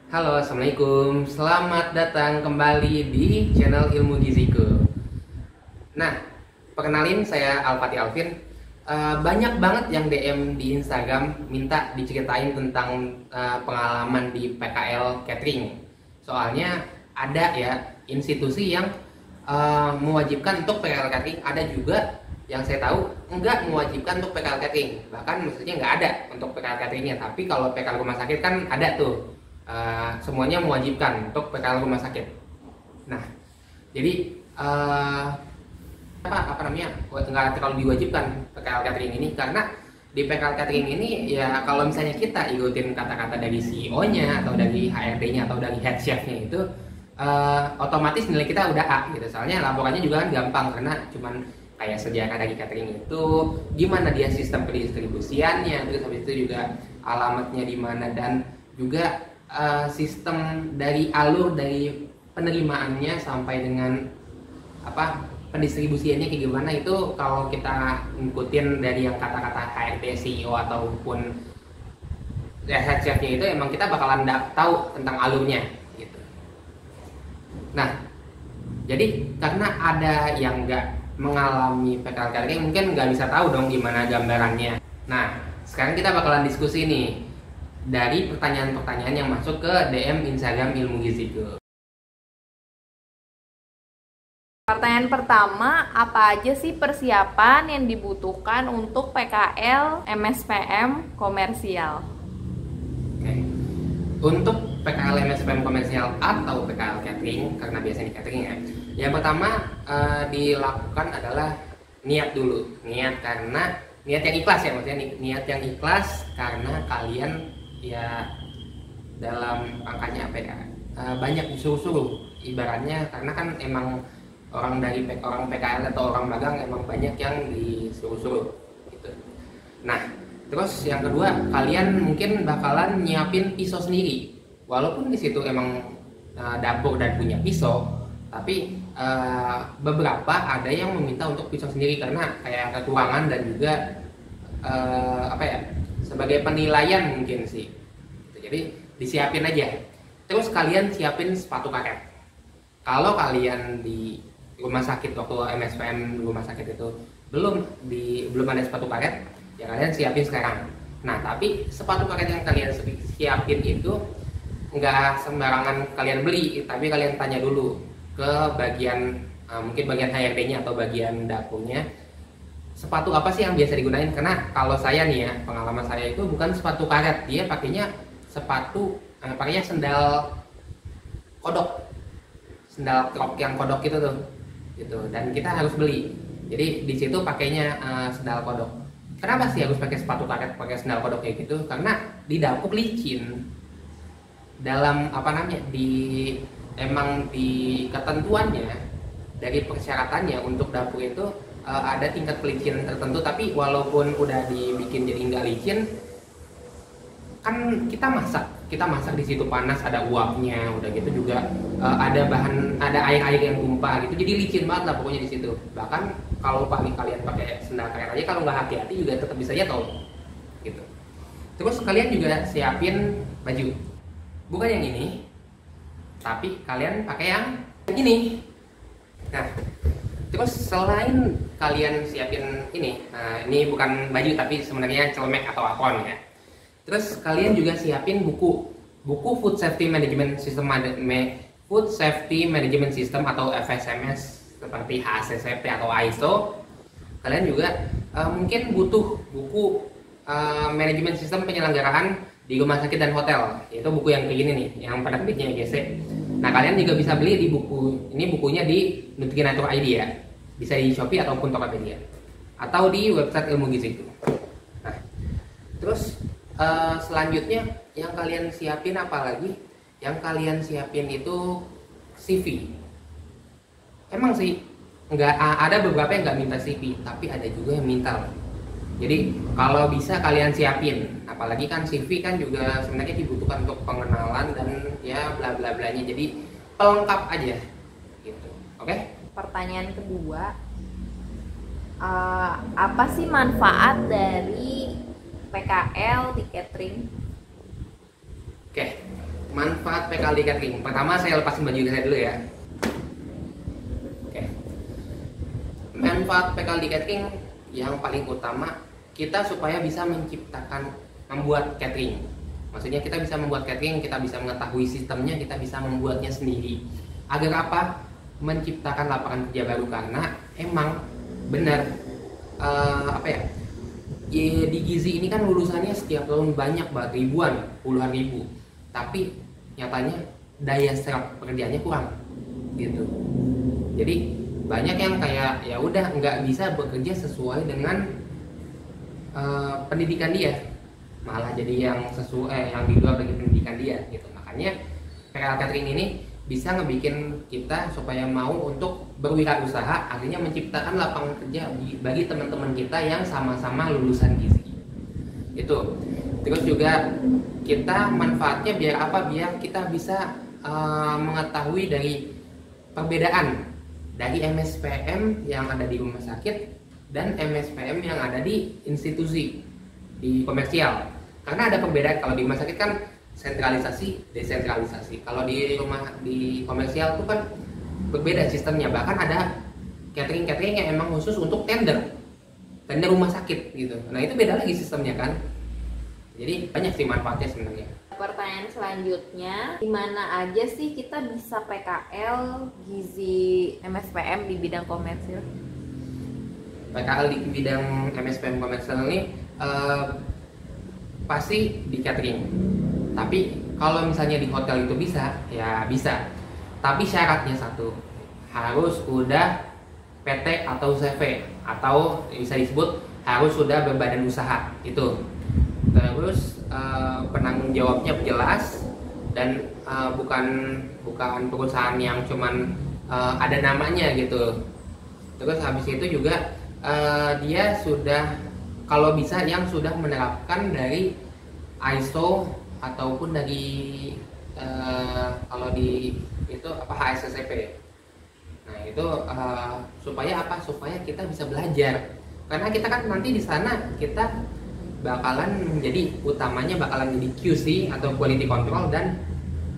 Halo, Assalamualaikum. Selamat datang kembali di channel Ilmu Giziku. Nah, perkenalin saya Alfati Alvin. Banyak banget yang DM di Instagram minta diceritain tentang pengalaman di PKL Catering. Soalnya ada ya institusi yang mewajibkan untuk PKL Catering, ada juga yang saya tahu enggak mewajibkan untuk PKL Catering. Bahkan maksudnya nggak ada untuk PKL Cateringnya, tapi kalau PKL rumah sakit kan ada tuh. Semuanya mewajibkan untuk PKL rumah sakit. Nah, jadi apa namanya nggak terlalu diwajibkan PKL catering ini, karena di PKL catering ini ya kalau misalnya kita ikutin kata-kata dari CEO-nya atau dari HRD-nya atau dari head chef-nya itu otomatis nilai kita udah A gitu. Soalnya laporannya juga kan gampang, karena cuman kayak sejarah dari catering itu, gimana dia sistem pendistribusiannya, terus habis itu juga alamatnya di mana, dan juga sistem dari alur dari penerimaannya sampai dengan pendistribusiannya kayak gimana. Itu kalau kita ngikutin dari yang kata-kata HRD, CEO ataupun head chef-nya itu, emang kita bakalan tahu tentang alurnya gitu. Nah, jadi karena ada yang nggak mengalami PKL catering, mungkin nggak bisa tahu dong gimana gambarannya. Nah, sekarang kita bakalan diskusi nih dari pertanyaan-pertanyaan yang masuk ke DM Instagram Ilmu Giziku. Pertanyaan pertama, apa aja sih persiapan yang dibutuhkan untuk PKL MSPM komersial? Oke. Untuk PKL MSPM komersial atau PKL catering, karena biasanya catering ya, yang pertama dilakukan adalah niat dulu. Niat karena niat yang ikhlas ya, maksudnya niat yang ikhlas karena kalian ya dalam angkanya apa ya, banyak disuruh-suruh ibaratnya, karena kan emang orang PKL atau orang magang emang banyak yang disuruh-suruh gitu. Nah, terus yang kedua, kalian mungkin bakalan nyiapin pisau sendiri, walaupun di situ emang dapur dan punya pisau, tapi beberapa ada yang meminta untuk pisau sendiri karena kayak kekurangan dan juga sebagai penilaian mungkin sih. Jadi disiapin aja. Terus kalian siapin sepatu karet. Kalau kalian di rumah sakit waktu MSPM rumah sakit itu belum ada sepatu karet, ya kalian siapin sekarang. Nah, tapi sepatu karet yang kalian siapin itu nggak sembarangan kalian beli, tapi kalian tanya dulu ke bagian mungkin bagian HRD-nya atau bagian dapurnya, sepatu apa sih yang biasa digunain. Karena kalau saya nih ya, pengalaman saya itu bukan sepatu karet, dia pakainya pakainya sendal kodok, sendal krok yang kodok gitu tuh gitu, dan kita harus beli. Jadi di situ pakainya sendal kodok. Kenapa sih harus pakai sepatu karet, pakai sendal kodok kayak gitu? Karena di dapur licin. Dalam emang di ketentuannya dari persyaratannya untuk dapur itu ada tingkat pelicinan tertentu, tapi walaupun udah dibikin jadi nggak licin, kan kita masak di situ panas, ada uapnya, udah gitu juga ada air yang tumpah gitu, jadi licin banget lah pokoknya di situ. Bahkan kalau kalian pakai sendal karet aja, kalau nggak hati-hati juga tetap bisa jatuh gitu. Terus kalian juga siapin baju, bukan yang ini, tapi kalian pakai yang ini. Nah, terus selain kalian siapin ini, ini bukan baju tapi sebenarnya celemek atau apron ya. Terus kalian juga siapin buku Food Safety Management System atau FSMS seperti HACCP atau ISO. Kalian juga mungkin butuh buku manajemen sistem penyelenggaraan di rumah sakit dan hotel, yaitu buku yang kayak gini nih, yang penerbitnya GC. Nah, kalian juga bisa beli di bukunya di Nutrinatur ID ya, bisa di Shopee ataupun Tokopedia atau di website Ilmu Giziku. Nah, terus selanjutnya yang kalian siapin apa lagi? Yang kalian siapin itu CV. Emang sih nggak ada beberapa yang nggak minta CV, tapi ada juga yang minta. Jadi kalau bisa kalian siapin, apalagi kan CV kan juga sebenarnya dibutuhkan untuk pengenalan dan ya bla bla blanya, jadi pelengkap aja gitu. Oke? Pertanyaan kedua, apa sih manfaat dari PKL di catering? Oke, manfaat PKL di catering. Pertama saya lepasin baju saya dulu ya. Oke. Manfaat PKL di catering yang paling utama, kita supaya bisa membuat catering. Maksudnya kita bisa membuat catering, kita bisa mengetahui sistemnya, kita bisa membuatnya sendiri. Agar apa? Menciptakan lapangan kerja baru, karena emang benar di Gizi ini kan lulusannya setiap tahun banyak banget, ribuan, puluhan ribu. Tapi nyatanya daya serap pekerjaannya kurang gitu. Jadi banyak yang kayak ya udah nggak bisa bekerja sesuai dengan pendidikan dia, malah jadi yang sesuai yang di luar dari pendidikan dia gitu. Makanya PKL catering ini bisa ngebikin kita supaya mau untuk berwirausaha, akhirnya menciptakan lapangan kerja bagi teman-teman kita yang sama-sama lulusan gizi. Itu. Terus juga kita manfaatnya biar apa? Biar kita bisa mengetahui dari perbedaan dari MSPM yang ada di rumah sakit dan MSPM yang ada di institusi, di komersial. Karena ada perbedaan. Kalau di rumah sakit kan sentralisasi, desentralisasi. Kalau di komersial itu kan berbeda sistemnya. Bahkan ada catering yang emang khusus untuk tender rumah sakit gitu. Nah itu beda lagi sistemnya kan. Jadi banyak sih manfaatnya sebenarnya. Pertanyaan selanjutnya, di mana aja sih kita bisa PKL gizi MSPM di bidang komersil? PKL di bidang MSPM komersil ini pasti di catering. Tapi kalau misalnya di hotel itu bisa, ya bisa. Tapi syaratnya satu, harus udah PT atau CV, atau bisa disebut harus sudah berbadan usaha itu. Terus penanggung jawabnya jelas dan bukan perusahaan yang cuman ada namanya gitu. Terus habis itu juga dia sudah, kalau bisa yang sudah menerapkan dari ISO ataupun dari kalau di itu HACCP. Nah itu supaya apa? Supaya kita bisa belajar. Karena kita kan nanti di sana kita bakalan menjadi utamanya bakalan jadi QC atau quality control dan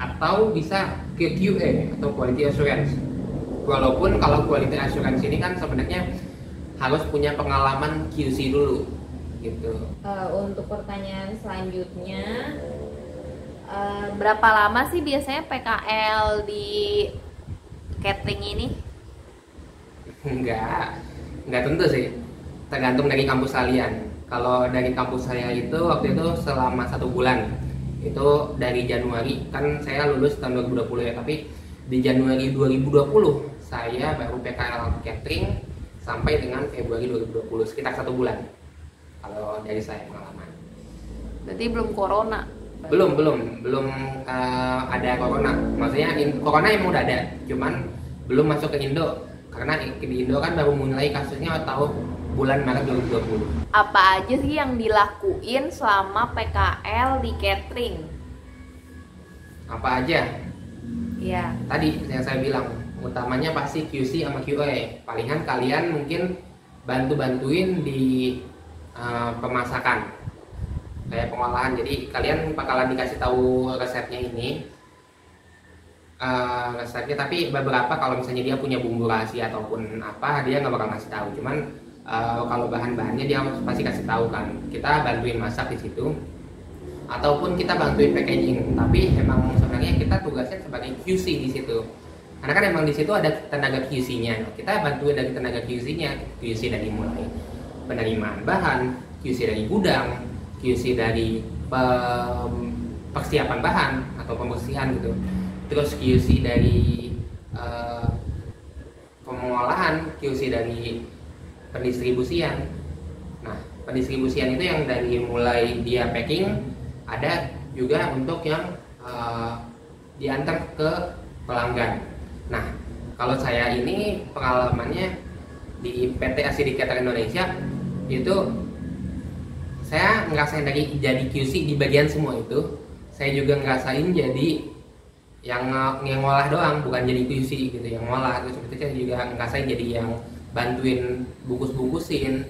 atau bisa QA atau quality assurance. Walaupun kalau quality assurance ini kan sebenarnya harus punya pengalaman QC dulu gitu. Untuk pertanyaan selanjutnya, berapa lama sih biasanya PKL di catering ini? Enggak tentu sih, tergantung dari kampus kalian. Kalau dari kampus saya itu waktu itu selama 1 bulan, itu dari Januari, kan saya lulus tahun 2020 ya, tapi di Januari 2020 saya baru PKL catering sampai dengan Februari 2020, sekitar 1 bulan kalau dari saya pengalaman. Berarti belum corona? Belum ada corona. Maksudnya corona emang udah ada, cuman belum masuk ke Indo. Karena di Indo kan baru mulai kasusnya tahun bulan Maret 2020. Apa aja sih yang dilakuin selama PKL di catering? Apa aja? Iya. Tadi yang saya bilang, utamanya pasti QC sama QA. Palingan kalian mungkin bantuin di pemasakan, kayak pengolahan. Jadi kalian bakalan dikasih tahu resepnya ini, resepnya. Tapi beberapa kalau misalnya dia punya bumbu rahasia ataupun apa, dia nggak bakal ngasih tahu. Cuman kalau bahan-bahannya dia pasti kasih tahu kan. Kita bantuin masak di situ, ataupun kita bantuin packaging. Tapi emang sebenarnya kita tugasnya sebagai QC di situ. Karena kan emang di situ ada tenaga QC-nya. Kita bantuin dari tenaga QC-nya, QC dari mulai penerimaan bahan, QC dari gudang, QC dari persiapan bahan atau pembersihan gitu. Terus QC dari pengolahan, QC dari pendistribusian. Nah, pendistribusian itu yang dari mulai dia packing, ada juga untuk yang diantar ke pelanggan. Nah, kalau saya ini pengalamannya di PT Asidi Catering Indonesia itu saya ngerasain dari jadi QC di bagian semua itu. Saya juga ngerasain jadi yang ngolah doang, bukan jadi QC gitu, yang ngolah. Terus seperti saya juga ngerasain jadi yang bantuin bungkus-bungkusin.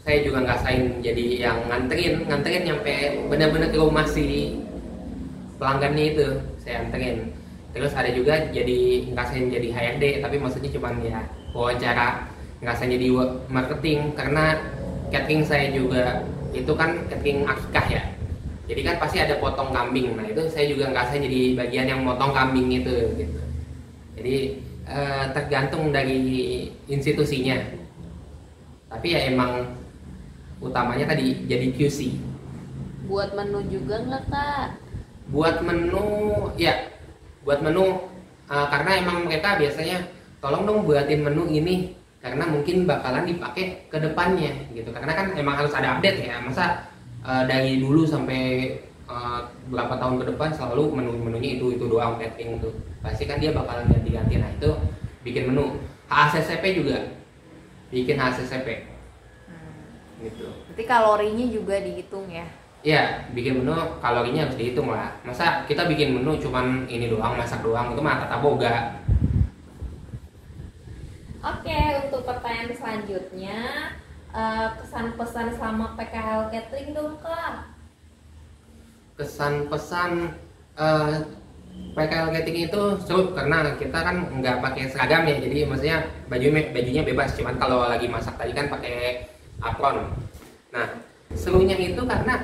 Saya juga ngerasain jadi yang nganterin nyampe benar-benar ke rumah si pelanggannya itu. saya anterin. Terus ada juga jadi ngerasain jadi HRD, tapi maksudnya cuman ya wawancara, ngerasain jadi marketing, karena catering saya juga itu kan catering akikah ya. Jadi kan pasti ada potong kambing. Nah itu saya juga ngerasain jadi bagian yang motong kambing itu gitu. Jadi tergantung dari institusinya. Tapi ya emang utamanya tadi jadi QC. Buat menu juga nggak Kak? Buat menu ya, buat menu karena emang mereka biasanya tolong dong buatin menu ini karena mungkin bakalan dipakai ke depannya gitu. Karena kan emang harus ada update ya. Masa dari dulu sampai berapa tahun ke depan selalu menu-menunya itu doang catering tuh. Pasti kan dia bakalan ganti-ganti. Nah, itu bikin menu. HACCP juga bikin HACCP. Gitu. Berarti kalorinya juga dihitung ya? Iya, bikin menu kalorinya harus dihitung lah. Masa kita bikin menu cuman ini doang, masak doang, itu mah tata boga. Oke, untuk pertanyaan selanjutnya, kesan-pesan selama PKL Catering dong Kak. Kesan-pesan PKL catering itu seru karena kita kan nggak pakai seragam ya, jadi maksudnya bajunya bebas, cuman kalau lagi masak tadi kan pakai apron. Nah serunya itu karena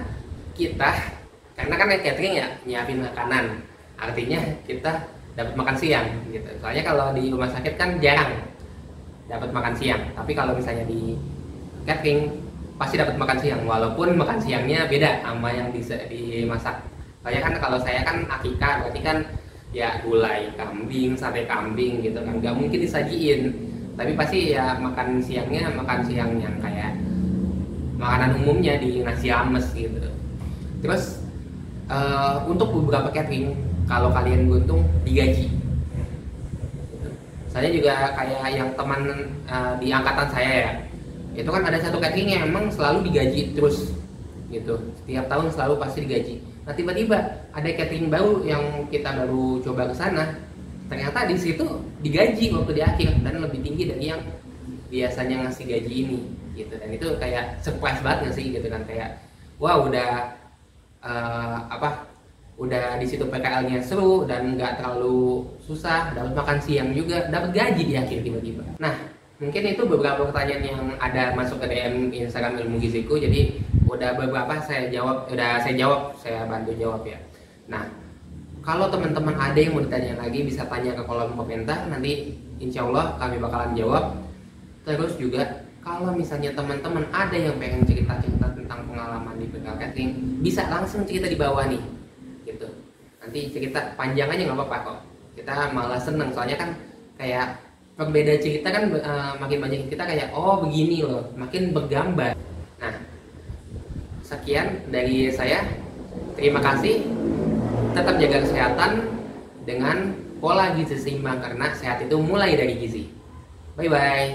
karena kan catering ya nyiapin makanan, artinya kita dapat makan siang gitu. Soalnya kalau di rumah sakit kan jarang dapat makan siang, tapi kalau misalnya di catering pasti dapat makan siang, walaupun makan siangnya beda sama yang dimasak. Soalnya kan kalau saya kan akikah, berarti kan ya gulai kambing, sate kambing gitu kan, nggak mungkin disajiin. Tapi pasti ya makan siang yang kayak makanan umumnya di nasi ames gitu. Terus untuk beberapa catering, kalau kalian beruntung digaji. Saya juga kayak yang teman di angkatan saya ya, itu kan ada satu catering yang emang selalu digaji terus gitu, setiap tahun selalu pasti digaji. Nah tiba-tiba ada catering baru yang kita baru coba ke sana, ternyata di situ digaji waktu di akhir dan lebih tinggi dari yang biasanya ngasih gaji ini gitu. Dan itu kayak surprise banget nggak sih gitu kan, kayak wow udah di situ PKL-nya seru dan nggak terlalu susah, dapat makan siang juga, dapat gaji di akhir tiba-tiba. Nah mungkin itu beberapa pertanyaan yang ada masuk ke DM Instagram Ilmu Giziku, jadi udah beberapa saya bantu jawab ya. Nah kalau teman-teman ada yang mau ditanya lagi bisa tanya ke kolom komentar, nanti insya Allah kami bakalan jawab. Terus juga kalau misalnya teman-teman ada yang pengen cerita-cerita tentang pengalaman di PKL catering, bisa langsung cerita di bawah nih gitu. Nanti cerita panjang aja nggak apa-apa kok, kita malah seneng, soalnya kan kayak berbeda cerita kan, makin banyak kita kayak oh begini loh, makin bergambar. Nah sekian dari saya, terima kasih, tetap jaga kesehatan dengan pola gizi seimbang karena sehat itu mulai dari gizi. Bye bye.